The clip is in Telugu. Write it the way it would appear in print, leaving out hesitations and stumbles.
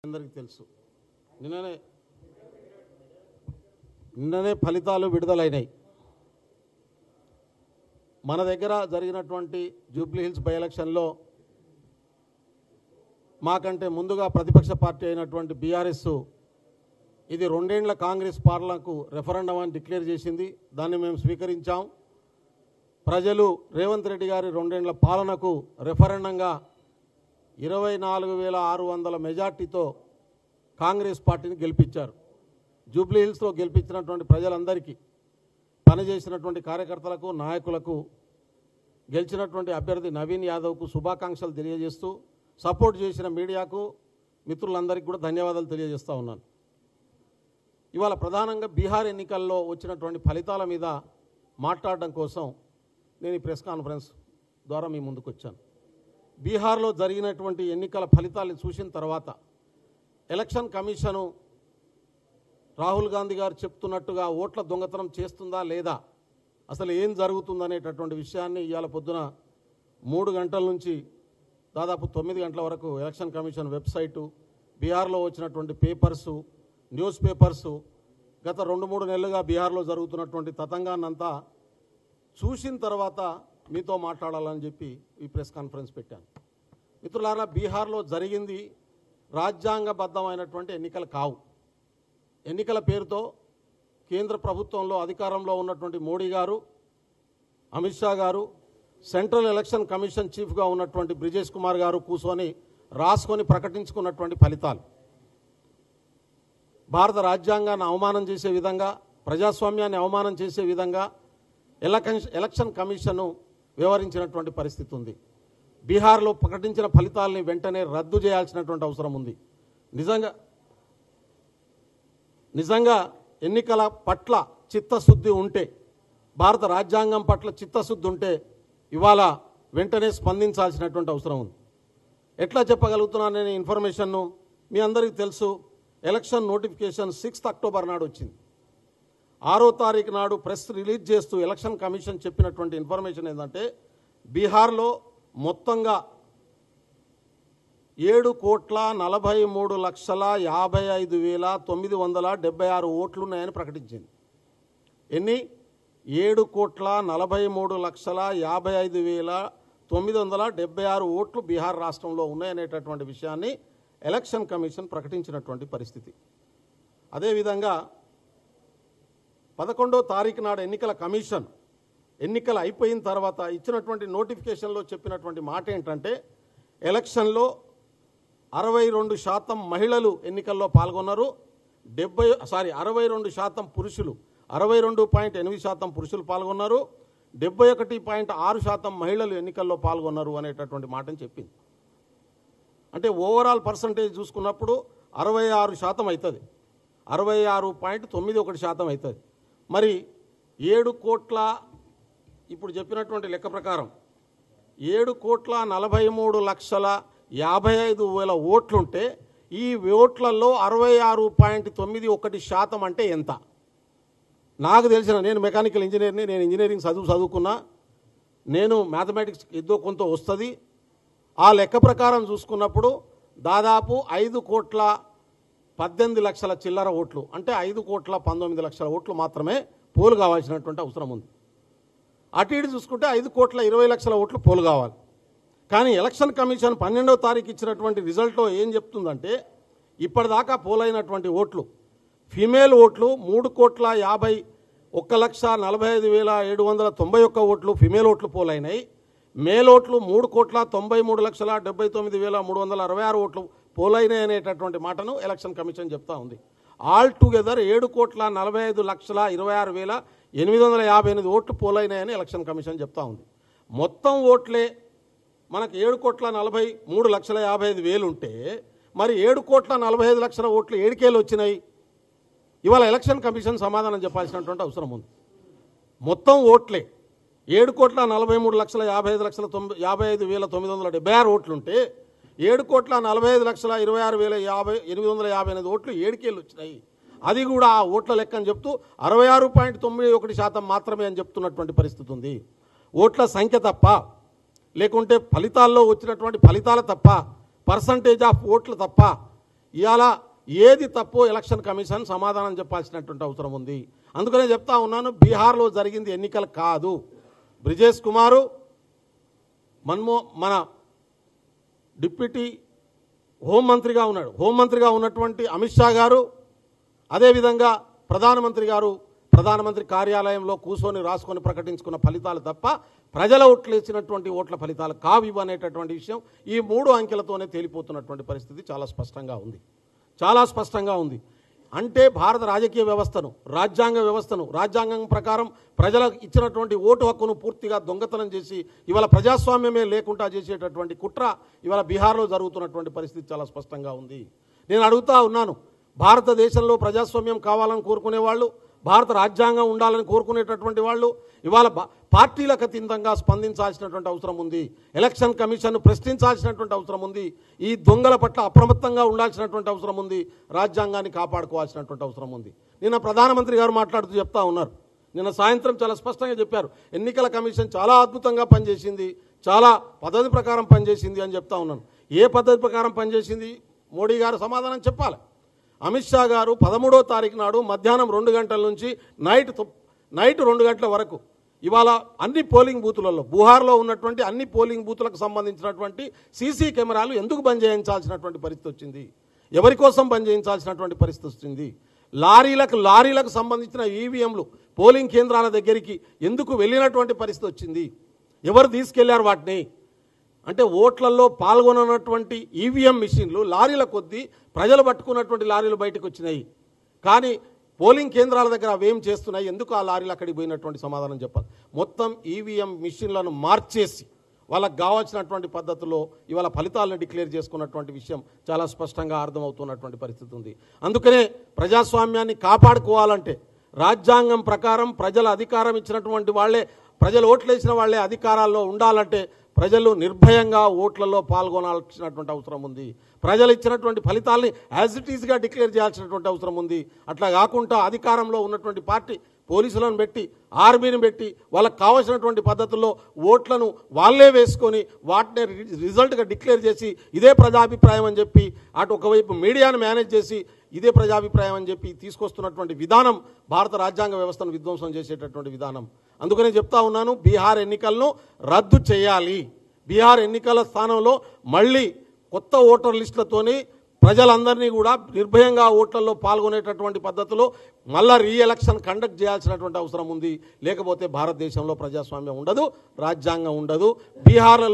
అందరికీ తెలుసు నిన్ననే ఫలితాలు విడుదలైనాయి. మన దగ్గర జరిగినటువంటి జూబ్లీ హిల్స్ బై ఎలక్షన్లో మాకంటే ముందుగా ప్రతిపక్ష పార్టీ అయినటువంటి బీఆర్ఎస్ ఇది 2 ఏళ్ల కాంగ్రెస్ పాలనకు రెఫరెండం అని డిక్లేర్ చేసింది. దాన్ని మేము స్వీకరించాం. ప్రజలు రేవంత్ రెడ్డి గారి 2 ఏళ్ల పాలనకు రెఫరెండంగా 24,600 మెజార్టీతో కాంగ్రెస్ పార్టీని గెలిపించారు. జూబ్లీ హిల్స్లో గెలిపించినటువంటి ప్రజలందరికీ, పనిచేసినటువంటి కార్యకర్తలకు, నాయకులకు, గెలిచినటువంటి అభ్యర్థి నవీన్ యాదవ్కు శుభాకాంక్షలు తెలియజేస్తూ, సపోర్ట్ చేసిన మీడియాకు, మిత్రులందరికీ కూడా ధన్యవాదాలు తెలియజేస్తూ ఉన్నాను. ఇవాళ ప్రధానంగా బీహార్ ఎన్నికల్లో వచ్చినటువంటి ఫలితాల మీద మాట్లాడడం కోసం నేను ఈ ప్రెస్ కాన్ఫరెన్స్ ద్వారా మీ ముందుకు వచ్చాను. బీహార్లో జరిగినటువంటి ఎన్నికల ఫలితాలను చూసిన తర్వాత ఎలక్షన్ కమిషను రాహుల్ గాంధీ గారు చెప్తున్నట్టుగా ఓట్ల దొంగతనం చేస్తుందా లేదా, అసలు ఏం జరుగుతుందనేటటువంటి విషయాన్ని ఇవాళ పొద్దున 3 గంటల నుంచి దాదాపు 9 గంటల వరకు ఎలక్షన్ కమిషన్ వెబ్సైటు, బీహార్లో వచ్చినటువంటి పేపర్సు, న్యూస్ పేపర్సు, గత 2-3 నెలలుగా బీహార్లో జరుగుతున్నటువంటి తతంగాన్నంతా చూసిన తర్వాత మీతో మాట్లాడాలని చెప్పి ఈ ప్రెస్ కాన్ఫరెన్స్ పెట్టాను. మిత్రులారా, బీహార్లో జరిగింది రాజ్యాంగబద్ధమైనటువంటి ఎన్నికలు కావు. ఎన్నికల పేరుతో కేంద్ర ప్రభుత్వంలో అధికారంలో ఉన్నటువంటి మోడీ గారు, అమిత్ షా గారు, సెంట్రల్ ఎలక్షన్ కమిషన్ చీఫ్గా ఉన్నటువంటి బ్రిజేష్ కుమార్ గారు కూర్చొని రాసుకొని ప్రకటించుకున్నటువంటి ఫలితాలు భారత రాజ్యాంగాన్ని అవమానం చేసే విధంగా, ప్రజాస్వామ్యాన్ని అవమానం చేసే విధంగా ఎలక్షన్ కమిషను వ్యవహరించినటువంటి పరిస్థితి ఉంది. బీహార్లో ప్రకటించిన ఫలితాలని వెంటనే రద్దు చేయాల్సినటువంటి అవసరం ఉంది. నిజంగా ఎన్నికల పట్ల చిత్తశుద్ధి ఉంటే, భారత రాజ్యాంగం పట్ల చిత్తశుద్ధి ఉంటే ఇవాళ వెంటనే స్పందించాల్సినటువంటి అవసరం ఉంది. ఎట్లా చెప్పగలుగుతున్నాను నేను ఇన్ఫర్మేషన్ను? మీ అందరికీ తెలుసు, ఎలక్షన్ నోటిఫికేషన్ 6 అక్టోబర్ నాడు వచ్చింది. 6వ తారీఖు నాడు ప్రెస్ రిలీజ్ చేస్తూ ఎలక్షన్ కమిషన్ చెప్పినటువంటి ఇన్ఫర్మేషన్ ఏంటంటే, బీహార్లో మొత్తంగా 7,43,55,976 ఓట్లున్నాయని ప్రకటించింది. ఎన్ని? 7,43,55,976 ఓట్లు బీహార్ రాష్ట్రంలో ఉన్నాయనేటటువంటి విషయాన్ని ఎలక్షన్ కమిషన్ ప్రకటించినటువంటి పరిస్థితి. అదేవిధంగా 11వ తారీఖు నాడు ఎన్నికల కమిషన్ ఎన్నికలు అయిపోయిన తర్వాత ఇచ్చినటువంటి నోటిఫికేషన్లో చెప్పినటువంటి మాట ఏంటంటే, ఎలక్షన్లో 62% మహిళలు ఎన్నికల్లో పాల్గొన్నారు. 62% పురుషులు, 62.8% పురుషులు పాల్గొన్నారు. 71.6% మహిళలు ఎన్నికల్లో పాల్గొన్నారు అనేటటువంటి మాటని చెప్పింది. అంటే ఓవరాల్ పర్సంటేజ్ చూసుకున్నప్పుడు 66% అవుతుంది, 66.91% అవుతుంది. మరి 7 కోట్ల, ఇప్పుడు చెప్పినటువంటి లెక్క ప్రకారం 7,43,55,000 ఓట్లుంటే ఈ ఓట్లలో 66.91% అంటే ఎంత? నాకు తెలిసిన, నేను మెకానికల్ ఇంజనీర్ని, నేను ఇంజనీరింగ్ చదువుకున్నా, నేను మ్యాథమెటిక్స్ ఏదో కొంత వస్తుంది. ఆ లెక్క ప్రకారం చూసుకున్నప్పుడు దాదాపు 5,18,00,000 చిల్లర ఓట్లు, అంటే 5,19,00,000 ఓట్లు మాత్రమే పోలు కావాల్సినటువంటి అవసరం ఉంది. అటు ఇటు చూసుకుంటే 5,20,00,000 ఓట్లు పోలు కావాలి. కానీ ఎలక్షన్ కమిషన్ 12వ తారీఖు ఇచ్చినటువంటి రిజల్ట్లో ఏం చెప్తుందంటే, ఇప్పటిదాకా పోలైనటువంటి ఓట్లు, ఫీమేల్ ఓట్లు 3,51,45,791 ఓట్లు ఫీమేల్ ఓట్లు పోలైనాయి. మేల్ ఓట్లు 3,93,79,366 ఓట్లు పోలైనాయి అనేటటువంటి మాటను ఎలక్షన్ కమిషన్ చెప్తా ఉంది. ఆల్ టుగెదర్ 7,45,26,858 ఓట్లు పోలైనాయని ఎలక్షన్ కమిషన్ చెప్తా ఉంది. మొత్తం ఓట్లే మనకు 7,43,55,000 ఉంటే మరి 7,45,00,000 ఓట్లు ఏడికేళ్ళు వచ్చినాయి? ఇవాళ ఎలక్షన్ కమిషన్ సమాధానం చెప్పాల్సినటువంటి అవసరం ఉంది. మొత్తం ఓట్లే 7,43,55,976 ఓట్లుంటే 7,45,26,858 ఓట్లు ఏడికేళ్ళు వచ్చినాయి. అది కూడా ఆ ఓట్ల లెక్కని చెప్తూ 66.91% మాత్రమే అని చెప్తున్నటువంటి పరిస్థితి ఉంది. ఓట్ల సంఖ్య తప్ప, లేకుంటే ఫలితాల్లో వచ్చినటువంటి ఫలితాల తప్ప, పర్సంటేజ్ ఆఫ్ ఓట్లు తప్ప ఇవాళ ఏది తప్పో ఎలక్షన్ కమిషన్ సమాధానం చెప్పాల్సినటువంటి అవసరం ఉంది. అందుకనే చెప్తా ఉన్నాను, బీహార్లో జరిగింది ఎన్నికలు కాదు. బ్రిజేష్ కుమారు మన డిప్యూటీ హోంమంత్రిగా ఉన్నాడు. హోంమంత్రిగా ఉన్నటువంటి అమిత్ షా గారు, అదేవిధంగా ప్రధానమంత్రి గారు ప్రధానమంత్రి కార్యాలయంలో కూర్చొని రాసుకొని ప్రకటించుకున్న ఫలితాలు తప్ప ప్రజల ఓట్లు ఇచ్చినటువంటి ఓట్ల ఫలితాలు కావు అనేటటువంటి విషయం ఈ 3 అంకెలతోనే తేలిపోతున్నటువంటి పరిస్థితి చాలా స్పష్టంగా ఉంది. అంటే భారత రాజకీయ వ్యవస్థను, రాజ్యాంగ వ్యవస్థను, రాజ్యాంగం ప్రకారం ప్రజలకు ఇచ్చినటువంటి ఓటు హక్కును పూర్తిగా దొంగతనం చేసి ఇవాళ ప్రజాస్వామ్యమే లేకుండా చేసేటటువంటి కుట్ర ఇవాళ బీహార్లో జరుగుతున్నటువంటి పరిస్థితి చాలా స్పష్టంగా ఉంది. నేను అడుగుతా ఉన్నాను, భారతదేశంలో ప్రజాస్వామ్యం కావాలని కోరుకునే వాళ్ళు, భారత రాజ్యాంగం ఉండాలని కోరుకునేటటువంటి వాళ్ళు ఇవాళ పార్టీలకు అతీతంగా స్పందించాల్సినటువంటి అవసరం ఉంది. ఎలక్షన్ కమిషన్ను ప్రశ్నించాల్సినటువంటి అవసరం ఉంది. ఈ దొంగల పట్ల అప్రమత్తంగా ఉండాల్సినటువంటి అవసరం ఉంది. రాజ్యాంగాన్ని కాపాడుకోవాల్సినటువంటి అవసరం ఉంది. నిన్న ప్రధానమంత్రి గారు మాట్లాడుతూ చెప్తా ఉన్నారు, నిన్న సాయంత్రం చాలా స్పష్టంగా చెప్పారు, ఎన్నికల కమిషన్ చాలా అద్భుతంగా పనిచేసింది, చాలా పద్ధతి ప్రకారం పనిచేసింది అని చెప్తా ఉన్నాను. ఏ పద్ధతి ప్రకారం పనిచేసింది మోడీ గారు సమాధానం చెప్పాలి. అమిత్ షా గారు 13వ తారీఖు నాడు మధ్యాహ్నం 2 గంటల నుంచి నైట్ 2 గంటల వరకు ఇవాళ అన్ని పోలింగ్ బూతులలో, బీహార్లో ఉన్నటువంటి అన్ని పోలింగ్ బూతులకు సంబంధించినటువంటి సీసీ కెమెరాలు ఎందుకు బంద్ చేయించాల్సినటువంటి పరిస్థితి వచ్చింది? ఎవరి కోసం బంద్ చేయించాల్సినటువంటి పరిస్థితి వచ్చింది? లారీలకు సంబంధించిన ఈవీఎంలు పోలింగ్ కేంద్రాల దగ్గరికి ఎందుకు వెళ్ళినటువంటి పరిస్థితి వచ్చింది? ఎవరు తీసుకెళ్లారు వాటిని? అంటే ఓట్లలో పాల్గొనటువంటి ఈవీఎం మిషన్లు లారీల కొద్దీ ప్రజలు పట్టుకున్నటువంటి లారీలు బయటకు వచ్చినాయి. కానీ పోలింగ్ కేంద్రాల దగ్గర అవేం చేస్తున్నాయి? ఎందుకు ఆ లారీలు అక్కడికి పోయినటువంటి సమాధానం చెప్పాలి. మొత్తం ఈవీఎం మిషన్లను మార్చేసి వాళ్ళకు కావాల్సినటువంటి పద్ధతిలో ఇవాళ ఫలితాలను డిక్లేర్ చేసుకున్నటువంటి విషయం చాలా స్పష్టంగా అర్థమవుతున్నటువంటి పరిస్థితి ఉంది. అందుకనే ప్రజాస్వామ్యాన్ని కాపాడుకోవాలంటే రాజ్యాంగం ప్రకారం ప్రజల అధికారం ఇచ్చినటువంటి వాళ్ళే, ప్రజలు ఓట్లు వేసిన వాళ్ళే అధికారాల్లో ఉండాలంటే ప్రజలు నిర్భయంగా ఓట్లలో పాల్గొనాల్సినటువంటి అవసరం ఉంది. ప్రజలు ఇచ్చినటువంటి ఫలితాలని యాజ్ ఇట్ ఈస్గా డిక్లేర్ చేయాల్సినటువంటి అవసరం ఉంది. అట్లా కాకుండా అధికారంలో ఉన్నటువంటి పార్టీ పోలీసులను పెట్టి, ఆర్మీని పెట్టి వాళ్ళకు కావాల్సినటువంటి పద్ధతుల్లో ఓట్లను వాళ్ళే వేసుకొని వాటిని రిజల్ట్గా డిక్లేర్ చేసి ఇదే ప్రజాభిప్రాయం అని చెప్పి అటు ఒకవైపు మీడియాను మేనేజ్ చేసి ఇదే ప్రజాభిప్రాయం అని చెప్పి తీసుకొస్తున్నటువంటి విధానం భారత రాజ్యాంగ వ్యవస్థను విధ్వంసం చేసేటటువంటి విధానం. అందుకనే చెప్తా ఉన్నాను, బీహార్ ఎన్నికలను రద్దు చేయాలి. బీహార్ ఎన్నికల స్థానంలో మళ్ళీ కొత్త ఓటర్ లిస్టులతోని ప్రజలందరినీ కూడా నిర్భయంగా ఓట్లలో పాల్గొనేటటువంటి పద్ధతిలో మళ్ళా రీఎలక్షన్ కండక్ట్ చేయాల్సినటువంటి అవసరం ఉంది. లేకపోతే భారతదేశంలో ప్రజాస్వామ్యం ఉండదు, రాజ్యాంగం ఉండదు. బీహార్లో